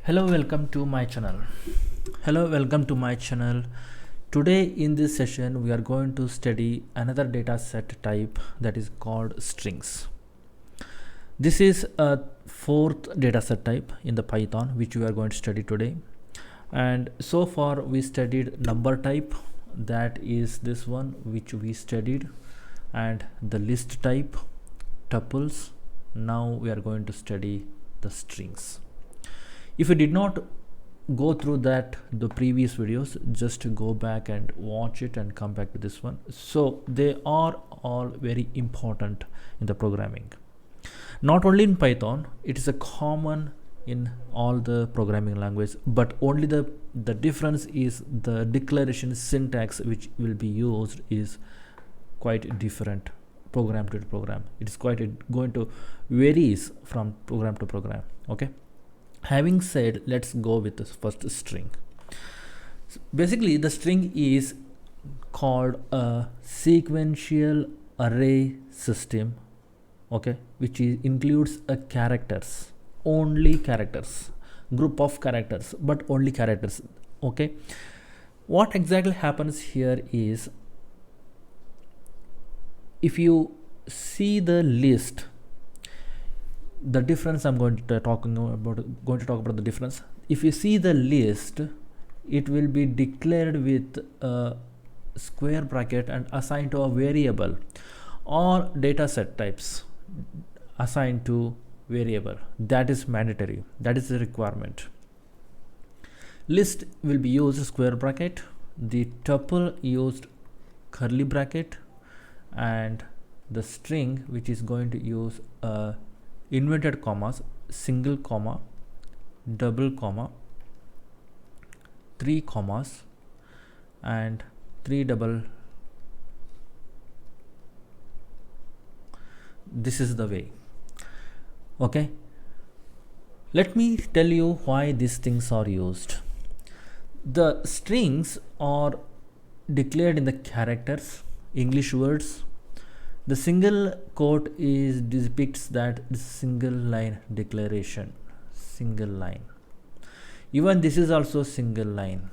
Hello, welcome to my channel. Today in this session we are going to study another data set type that is called strings. This is a fourth data set type in the Python which we are going to study today. And so far we studied number type, that is this one which we studied, and the list type, tuples. Now we are going to study the strings. If you did not go through the previous videos, just go back and watch it and come back to this one. So they are all very important in the programming. Not only in Python, it is a common in all the programming language, but only the difference is the declaration syntax which will be used is quite different program to program. It is going to varies from program to program. Okay. Having said, let's go with the first string. So basically, the string is called a sequential array system, okay, which includes a characters, only characters, group of characters, but only characters. Okay, what exactly happens here is, if you see the list, the difference I'm going to talk about the difference. If you see the list, it will be declared with a square bracket and assigned to a variable, or data set types assigned to variable. That is mandatory, that is the requirement. List will be used square bracket, the tuple used curly bracket, and the string which is going to use a inverted commas, single comma, double comma, 3 commas, and 3 double. This is the way. Okay, let me tell you why these things are used. The strings are declared in the characters, English words. The single quote depicts that single line declaration, single line. Even this is also single line.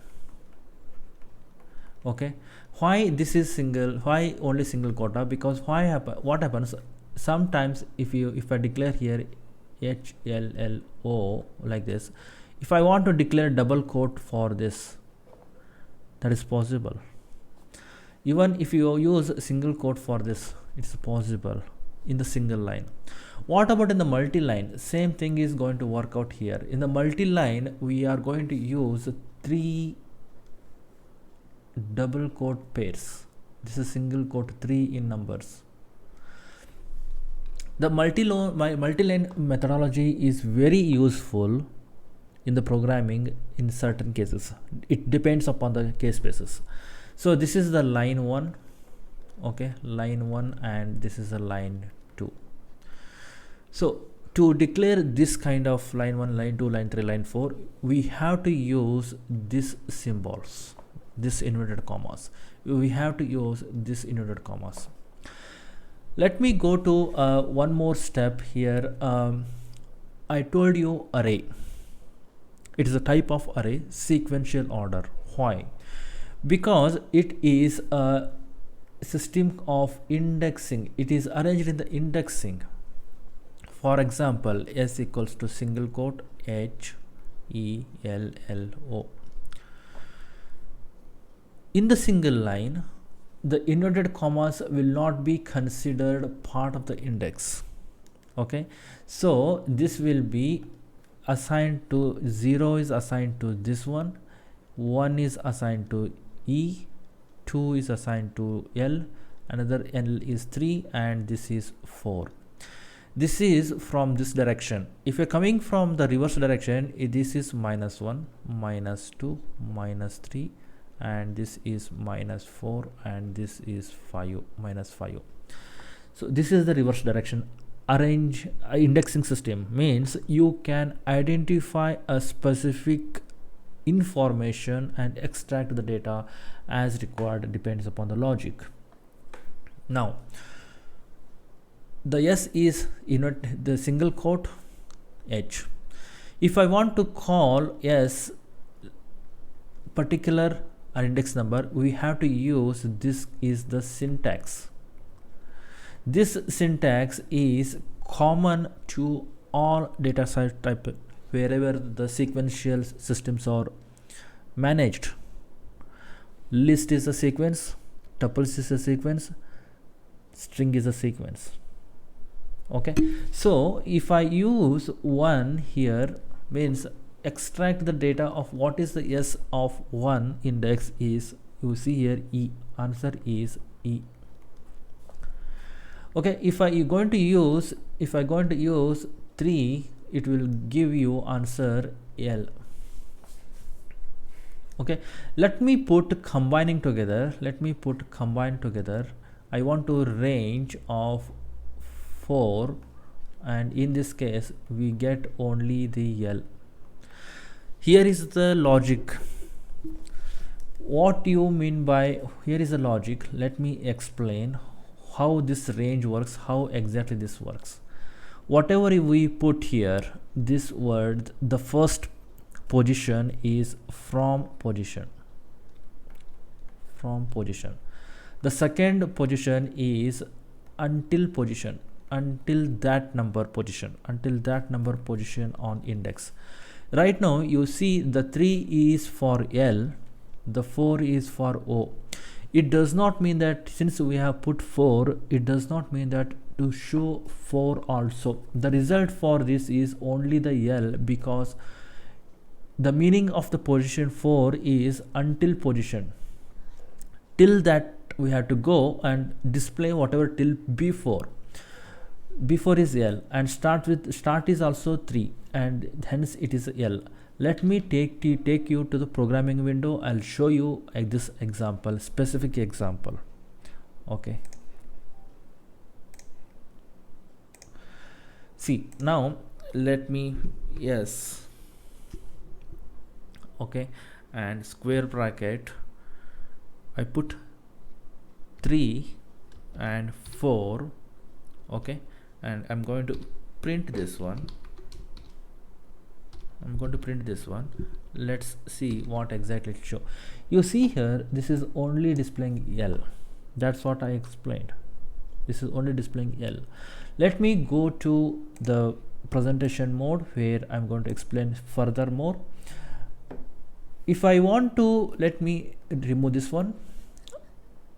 Okay, why this is single? Why only single quota? Because what happens sometimes if I declare here HLLO like this, if I want to declare double quote for this, that is possible. Even if you use single quote for this, it's possible in the single line. What about in the multi-line? Same thing is going to work out here. In the multi-line, we are going to use 3 double quote pairs. This is single quote 3 in numbers. The multi-line methodology is very useful in the programming in certain cases. It depends upon the case basis. So this is the line 1. Okay, line 1, and this is a line 2. So to declare this kind of line 1, line 2, line 3, line 4, we have to use these symbols, this inverted commas. We have to use this inverted commas. Let me go to one more step here. I told you array. It is a type of array, sequential order. Why? Because it is a system of indexing. It is arranged in the indexing. For example, S equals to single quote HELLO. In the single line, the inverted commas will not be considered part of the index. Okay, so this will be assigned to 0 is assigned to this one, 1 is assigned to E, 2 is assigned to L, another L is 3, and this is 4. This is from this direction. If you're coming from the reverse direction, this is -1, -2, -3, and this is -4, and this is 5, -5. So this is the reverse direction. Indexing system means you can identify a specific information and extract the data as required, depends upon the logic. Now the S is the single quote H. If I want to call s particular an index number, we have to use this is the syntax. This syntax is common to all data type wherever the sequential systems are managed. List is a sequence, tuples is a sequence, string is a sequence. Okay, so if I use 1 here, means extract the data of what is the s of 1 index is, you see here e, answer is e. Okay, if I going to use 3, it will give you answer L. Okay, let me put combining together. I want to range of 4, and in this case we get only the L. Here is the logic. What you mean by here is the logic? Let me explain how this range works, how exactly this works. Whatever we put here, this word, the first position is from position. The second position is until position, until that number position on index. Right now you see the 3 is for L, the 4 is for O. It does not mean that since we have put 4, it does not mean that to show 4 also. The result for this is only the L, because the meaning of the position 4 is until position. Till that we have to go and display whatever till before is L, and start is also 3, and hence it is L. Let me take you to the programming window. I'll show you this example, specific example. Okay, see now let me okay, and square bracket, I put 3 and 4. Okay, and I'm going to print this one. Let's see what exactly it show. You see here, this is only displaying L. That's what I explained. This is only displaying L. Let me go to the presentation mode where I'm going to explain further more. If I want to, let me remove this one.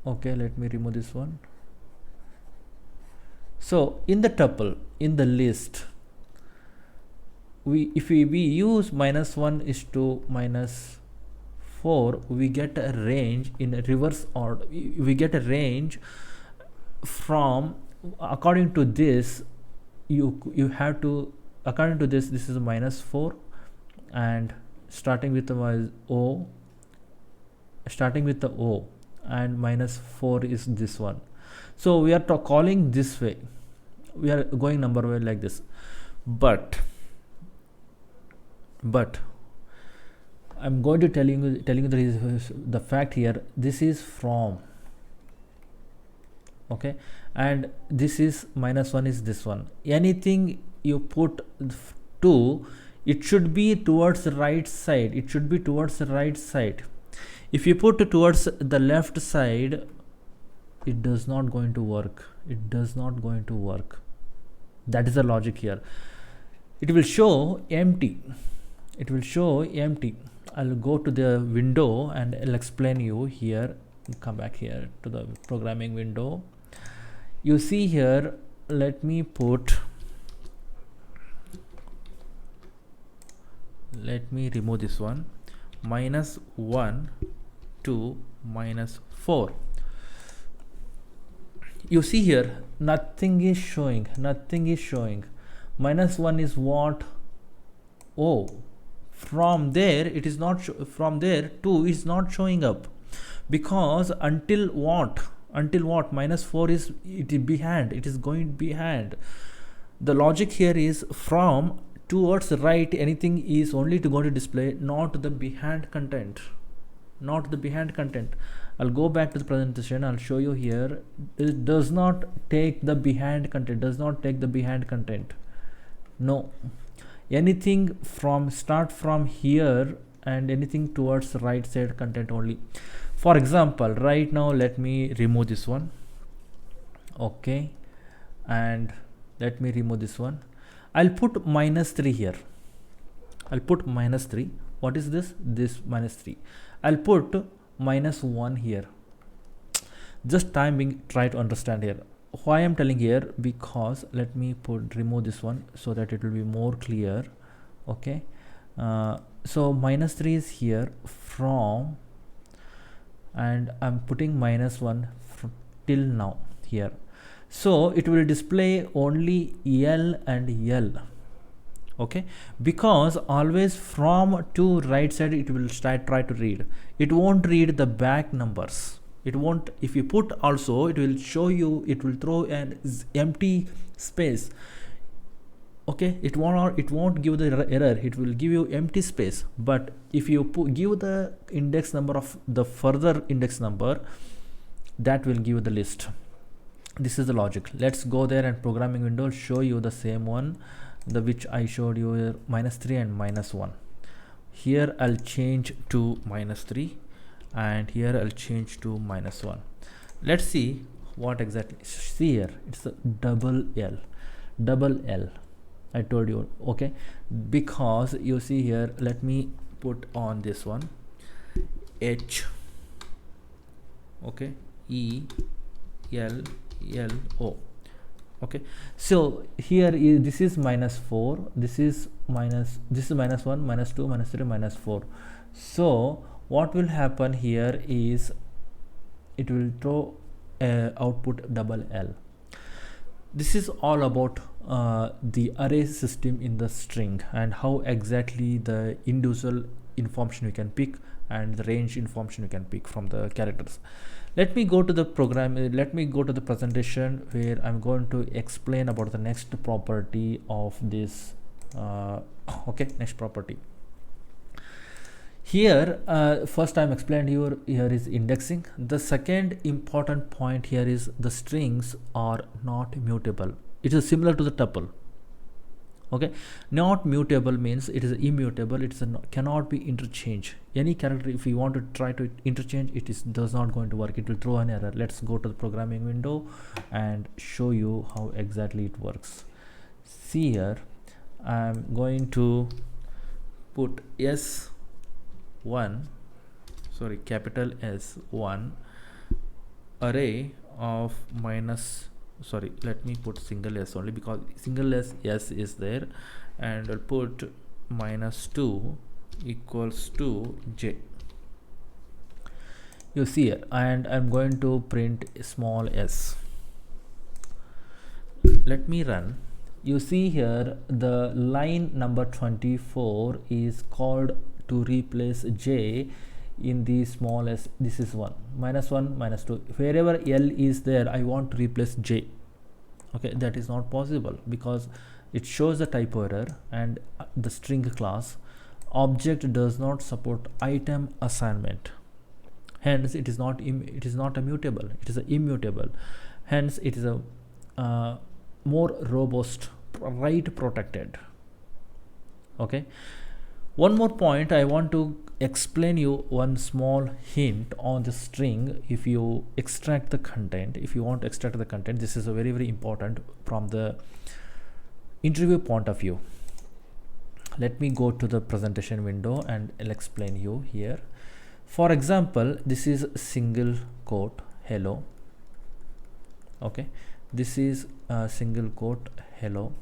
Okay, let me remove this one. So in the tuple, in the list, if we use -1 is to -4, we get a range in a reverse order. We get a range from, according to this, you have to, according to this is -4, and starting with the O, and -4 is this one. So we are calling this way, we are going number way like this, but I'm going to telling you the fact here. This is from, okay, and this is -1 is this one. Anything you put 2, it should be towards the right side. If you put it towards the left side, it does not going to work. That is the logic here. It will show empty. I'll go to the window and I'll explain you here. Come back here to the programming window. You see here, let me remove this one. -1 to -4. You see here, nothing is showing. -1 is what? O. From there it is not from there 2 is not showing up, because until what -4 is behind, it is going behind. The logic here is from towards right, anything is only going to display, not the behind content. I'll go back to the presentation. I'll show you here. It does not take the behind content. No, anything from start from here and anything towards right side content only. For example, right now let me remove this one. Okay, and let me remove this one. I'll put -3 here. I'll put -3. What is this? This -3. I'll put -1 here. Just timing, try to understand here. Why I'm telling here, because let me remove this one so that it will be more clear. Okay, so -3 is here from, and I'm putting -1 till now here. So it will display only L and L. Okay, because always from to right side it will try to read. It won't read the back numbers. It won't. If you put also, it will show you, it will throw an empty space. Okay, it won't give the error, it will give you empty space. But if you give the index number of the further index number, that will give the list. This is the logic. Let's go there and programming window show you the same one, the which I showed you here, -3 and -1. Here I'll change to -3 and here I'll change to -1. Let's see what exactly. See here, it's a double L. I told you. Okay, because you see here, let me put on this one H. Okay, E L L O. Okay, so here is, this is -4, this is -1, -2, -3, -4. So what will happen here is it will throw output double L. This is all about the array system in the string and how exactly the individual information you can pick and the range information you can pick from the characters. Let me go to the program. Let me go to the presentation where I'm going to explain about the next property of this. Okay, next property. Here, first I'm explained here is indexing. The second important point here is the strings are not mutable. It is similar to the tuple. Okay, not mutable means it is immutable. It is cannot be interchanged. Any character, if you want to try to interchange, it does not going to work. It will throw an error. Let's go to the programming window and show you how exactly it works. See here, I'm going to put S1, sorry, capital S1 array of sorry, let me put single s only because single s is there, and I'll put -2 equals to j. You see here, and I'm going to print small s. Let me run. You see here the line number 24 is called to replace j in the small s. This is 1, -1, -2. Wherever L is there, I want to replace j. Okay, that is not possible because it shows the typo error, and the string class object does not support item assignment. Hence, it is not a mutable. It is a immutable. Hence, it is a more robust, right protected. Okay. One more point, I want to explain you one small hint on the string. If you extract the content, if you want to extract the content, this is a very, very important from the interview point of view. Let me go to the presentation window and I'll explain you here. For example, this is single quote hello. Okay, this is a single quote hello.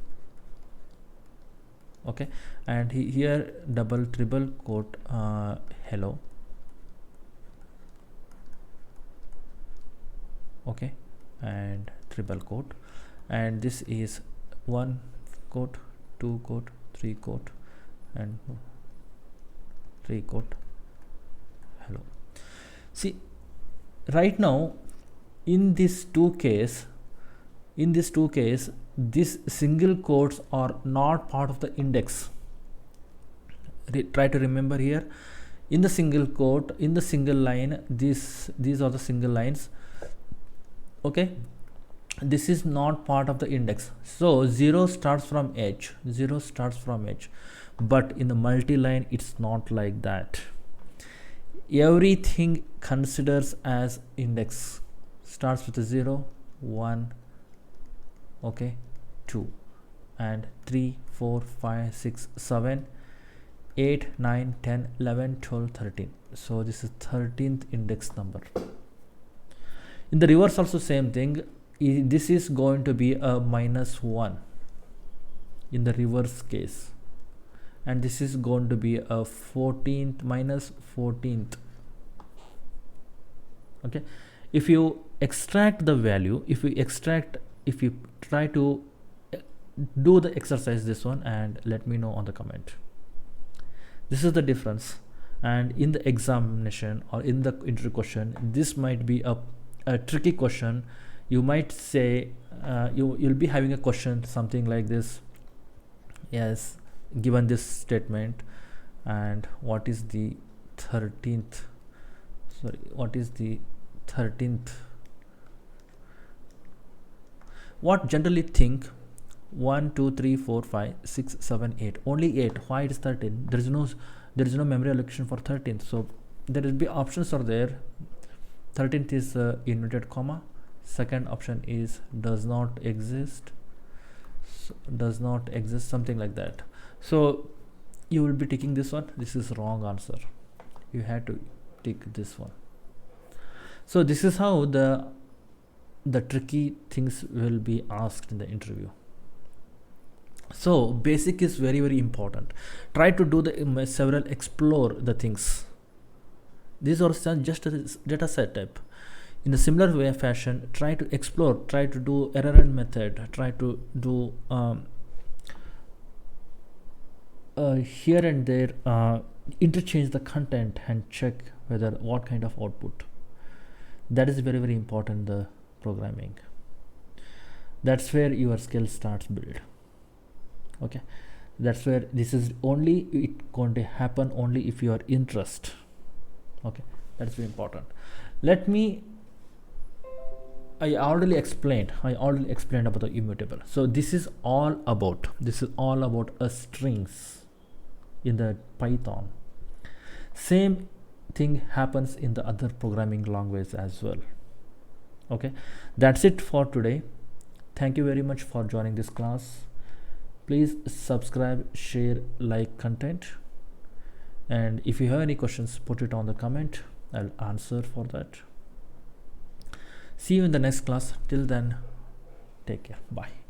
Okay, and here double triple quote hello. Okay, and triple quote, and this is 1 quote, 2 quote, 3 quote, and 3 quote hello. See, right now in this two case, these single quotes are not part of the index. Try to remember here, in the single quote, in the single line, these are the single lines. Okay, this is not part of the index. So 0 starts from h, 0 starts from h, but in the multi-line it's not like that. Everything considers as index starts with a 0, 1, okay, 2, and 3, 4, 5, 6, 7, 8, 9, 10, 11, 12, 13. So this is 13th index number. In the reverse also same thing. This is going to be a -1 in the reverse case, and this is going to be a 14th, -14th. Okay, if you extract the value, if you try to do the exercise, this one, and let me know on the comment. This is the difference. And in the examination or in the interview question, this might be a tricky question. You might say you'll be having a question something like this. Yes, given this statement, and what is the 13th, sorry, what is the 13th, what generally think 1 2 3 4 5 6 7 8, only 8, why it is 13? There is no memory allocation for 13th, so there will be options are there. 13th is inverted comma, second option is does not exist, something like that. So you will be ticking this one. This is wrong answer, you had to tick this one. So this is how the tricky things will be asked in the interview. So basic is very, very important. Try to do the several, explore the things. These are just a data set type. In a similar way fashion, try to explore, try to do error and method, try to do here and there, interchange the content and check whether what kind of output. That is very, very important, the programming. That's where your skill starts build. Okay, that's where this is only it going to happen only if you are interest. Okay, that's very important. I already explained about the immutable. So this is all about a strings in the Python. Same thing happens in the other programming languages as well. Okay, that's it for today. Thank you very much for joining this class. Please subscribe, share, like content, and if you have any questions, put it on the comment. I'll answer for that. See you in the next class. Till then, take care. Bye.